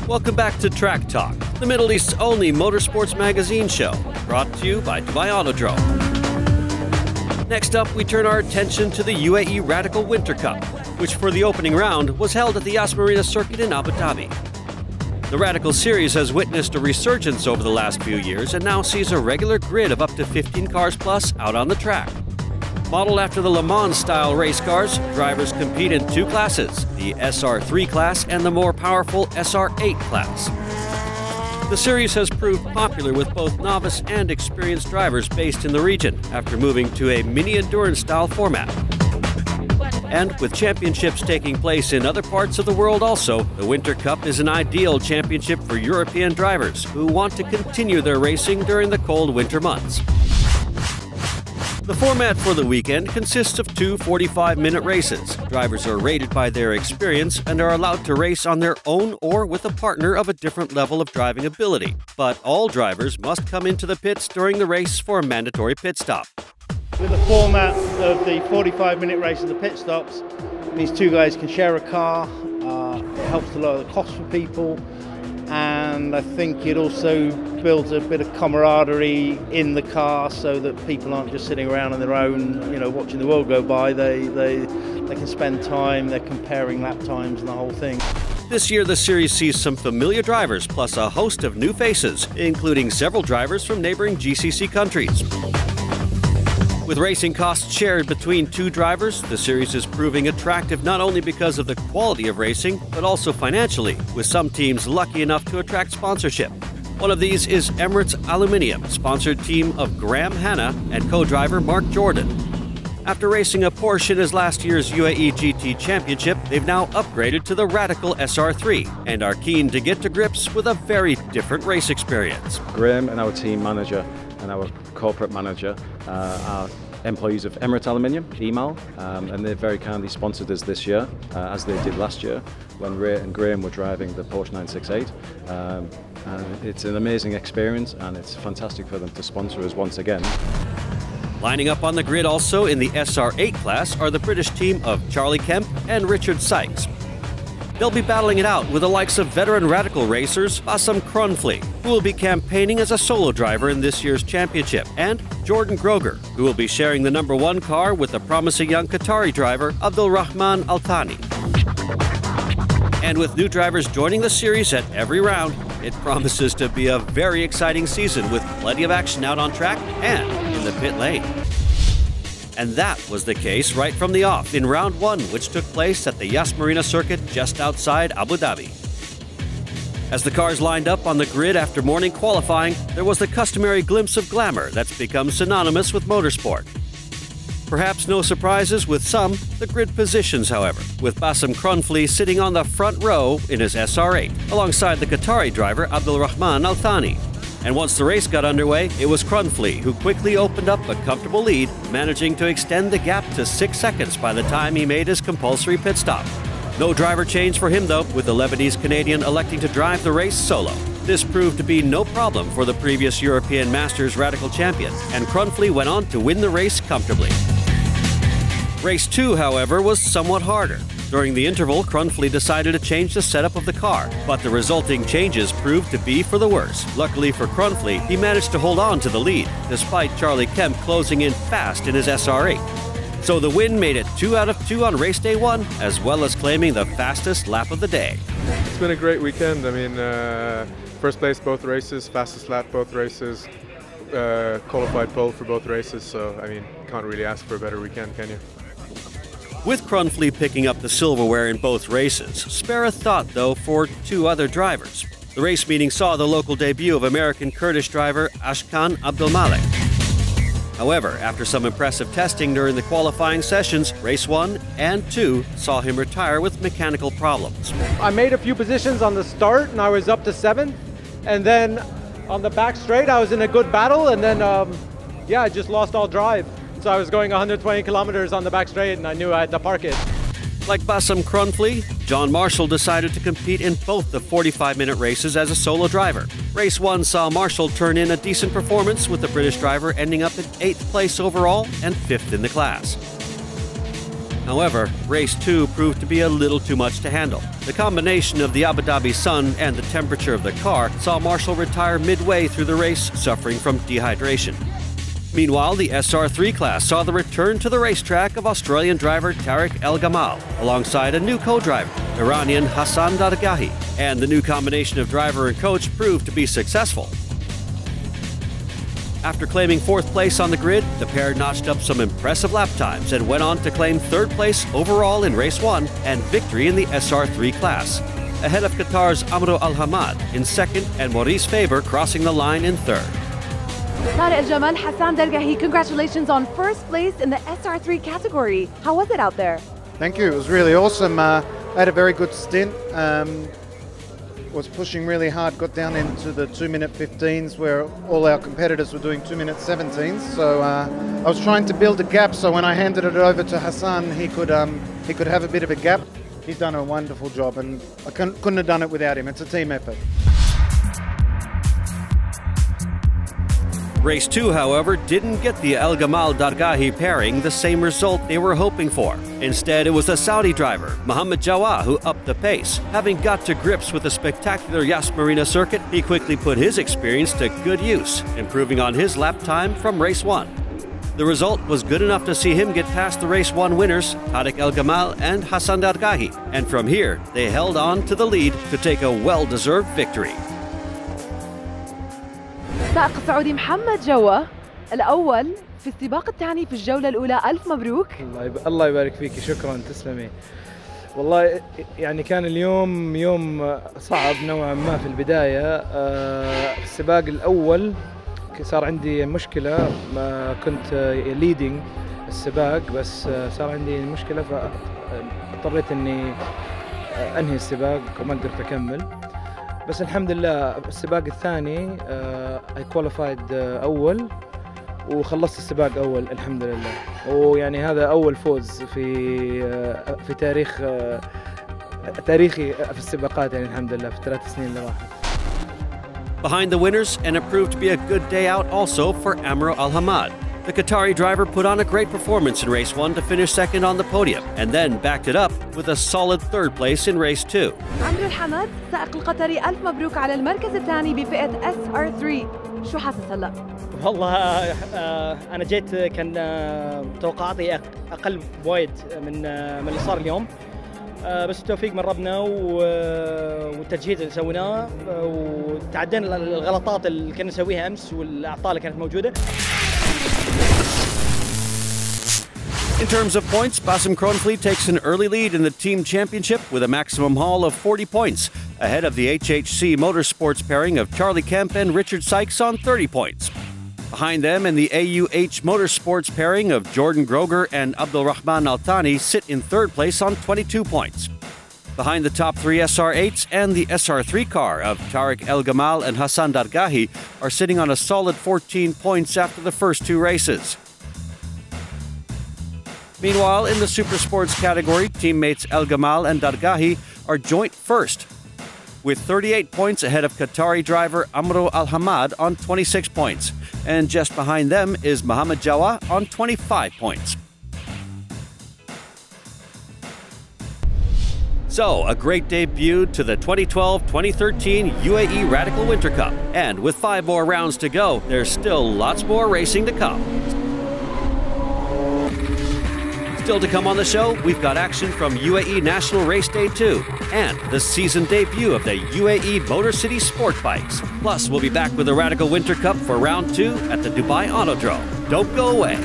Welcome back to Track Talk, the Middle East's only motorsports magazine show, brought to you by Dubai Autodrome. Next up, we turn our attention to the UAE Radical Winter Cup, which for the opening round was held at the Yas Marina circuit in Abu Dhabi. The Radical Series has witnessed a resurgence over the last few years and now sees a regular grid of up to 15 cars plus out on the track. Modeled after the Le Mans-style race cars, drivers compete in two classes, the SR3 class and the more powerful SR8 class. The series has proved popular with both novice and experienced drivers based in the region after moving to a mini-endurance-style format. And with championships taking place in other parts of the world also, the Winter Cup is an ideal championship for European drivers who want to continue their racing during the cold winter months. The format for the weekend consists of two 45-minute races. Drivers are rated by their experience and are allowed to race on their own or with a partner of a different level of driving ability. But all drivers must come into the pits during the race for a mandatory pit stop. With the format of the 45-minute race and the pit stops, it means two guys can share a car. It helps to lower the cost for people. And I think it also builds a bit of camaraderie in the car so that people aren't just sitting around on their own, watching the world go by. They can spend time, they're comparing lap times and the whole thing. This year, the series sees some familiar drivers plus a host of new faces, including several drivers from neighboring GCC countries. With racing costs shared between two drivers, the series is proving attractive not only because of the quality of racing, but also financially, with some teams lucky enough to attract sponsorship. One of these is Emirates Aluminium, sponsored team of Graham Hanna and co-driver Mark Jordan. After racing a Porsche in his last year's UAE GT Championship, they've now upgraded to the Radical SR3 and are keen to get to grips with a very different race experience. Graham and our team manager and our corporate manager are employees of Emirates Aluminium, EMAL, and they've very kindly sponsored us this year, as they did last year when Ray and Graham were driving the Porsche 968. And it's an amazing experience and it's fantastic for them to sponsor us once again. Lining up on the grid also in the SR8 class are the British team of Charlie Kemp and Richard Sykes. They'll be battling it out with the likes of veteran Radical racers Bassam Cronfley, who will be campaigning as a solo driver in this year's championship, and Jordan Groger, who will be sharing the #1 car with the promising young Qatari driver Abdulrahman Al Thani. And with new drivers joining the series at every round, it promises to be a very exciting season with plenty of action out on track and in the pit lane. And that was the case right from the off in round 1, which took place at the Yas Marina circuit just outside Abu Dhabi. As the cars lined up on the grid after morning qualifying, there was the customary glimpse of glamour that's become synonymous with motorsport. Perhaps no surprises with some, the grid positions, however, with Bassam Cronfley sitting on the front row in his SR8, alongside the Qatari driver Abdulrahman Al Thani. And once the race got underway, it was Cronfley who quickly opened up a comfortable lead, managing to extend the gap to 6 seconds by the time he made his compulsory pit stop. No driver change for him though, with the Lebanese-Canadian electing to drive the race solo. This proved to be no problem for the previous European Masters Radical champion, and Cronfley went on to win the race comfortably. Race 2, however, was somewhat harder. During the interval, Cronfley decided to change the setup of the car, but the resulting changes proved to be for the worse. Luckily for Cronfley, he managed to hold on to the lead, despite Charlie Kemp closing in fast in his SR8. So the win made it 2 out of 2 on race day 1, as well as claiming the fastest lap of the day. It's been a great weekend. I mean, first place both races, fastest lap both races, qualified pole for both races, so I mean, can't really ask for a better weekend, can you? With Cronfley picking up the silverware in both races, spare a thought, though, for 2 other drivers. The race meeting saw the local debut of American Kurdish driver Ashkan Abdulmalik. However, after some impressive testing during the qualifying sessions, race 1 and 2 saw him retire with mechanical problems. I made a few positions on the start and I was up to 7th, and then on the back straight I was in a good battle, and then I just lost all drive. So I was going 120 kilometers on the back straight and I knew I had to park it. Like Bassam Cronfley, John Marshall decided to compete in both the 45-minute races as a solo driver. Race 1 saw Marshall turn in a decent performance, with the British driver ending up in 8th place overall and 5th in the class. However, race 2 proved to be a little too much to handle. The combination of the Abu Dhabi sun and the temperature of the car saw Marshall retire midway through the race, suffering from dehydration. Meanwhile, the SR3 class saw the return to the racetrack of Australian driver Tariq El Gamal, alongside a new co-driver, Iranian Hassan Dargahi, and the new combination of driver and coach proved to be successful. After claiming 4th place on the grid, the pair notched up some impressive lap times and went on to claim 3rd place overall in race 1 and victory in the SR3 class, ahead of Qatar's Amro Al-Hamad in 2nd and Maurice Faber crossing the line in 3rd. Tariq El-Gamal, Hassan Dargahi, congratulations on 1st place in the SR3 category. How was it out there? Thank you, it was really awesome. I had a very good stint. Was pushing really hard, got down into the 2-minute 15s where all our competitors were doing 2-minute 17s. So I was trying to build a gap, so when I handed it over to Hassan, he could have a bit of a gap. He's done a wonderful job, and I couldn't have done it without him. It's a team effort. Race 2, however, didn't get the El Gamal-Dargahi pairing the same result they were hoping for. Instead, it was the Saudi driver, Mohammed Jawah, who upped the pace. Having got to grips with the spectacular Yas Marina circuit, he quickly put his experience to good use, improving on his lap time from race 1. The result was good enough to see him get past the race 1 winners, Tariq El Gamal and Hassan Dargahi, and from here, they held on to the lead to take a well-deserved victory. السائق السعودي محمد جوا الأول في السباق الثاني في الجولة الأولى. ألف مبروك. الله يبارك فيكي، شكرا، تسلمي. والله يعني كان اليوم يوم صعب نوعا ما في البداية. في السباق الأول صار عندي مشكلة، ما كنت ليدنج السباق بس صار عندي مشكلة فاضطريت إني أنهي السباق وما قدرت أكمل. بس الحمد لله السباق الثاني I qualified أول وخلصت السباق أول الحمد لله، ويعني هذا أول فوز في تاريخي في السباقات يعني الحمد لله في 3 سنين اللي راحت. Behind the winners, and it proved to be a good day out also for Amro Al-Hamad. The Qatari driver put on a great performance in race 1 to finish 2nd on the podium, and then backed it up with a solid 3rd place in race 2. عمرو الحمد السائق القطري، ألف مبروك على المركز الثاني بفئة SR3. شو حاسس هلا؟ والله أنا جيت كان توقعاتي أقل بوايد من اللي صار اليوم، بس التوفيق من ربنا والتجهيز اللي سويناه وتعدينا الغلطات اللي كنا نسويها أمس والأعطال اللي كانت موجودة. In terms of points, Bassem Kronfleet takes an early lead in the team championship with a maximum haul of 40 points, ahead of the HHC Motorsports pairing of Charlie Kemp and Richard Sykes on 30 points. Behind them in the AUH Motorsports pairing of Jordan Groger and Abdulrahman Al-Thani sit in 3rd place on 22 points. Behind the top 3 SR8s and the SR3 car of Tariq El Gamal and Hassan Dargahi are sitting on a solid 14 points after the first 2 races. Meanwhile, in the Super Sports category, teammates El Gamal and Dargahi are joint first, with 38 points ahead of Qatari driver Amro Al-Hamad on 26 points. And just behind them is Mohammed Jawah on 25 points. So, a great debut to the 2012-2013 UAE Radical Winter Cup. And with 5 more rounds to go, there's still lots more racing to come. Still to come on the show, we've got action from UAE National Race Day 2 and the season debut of the UAE Motor City Sport Bikes. Plus, we'll be back with the Radical Winter Cup for round 2 at the Dubai Autodrome. Don't go away.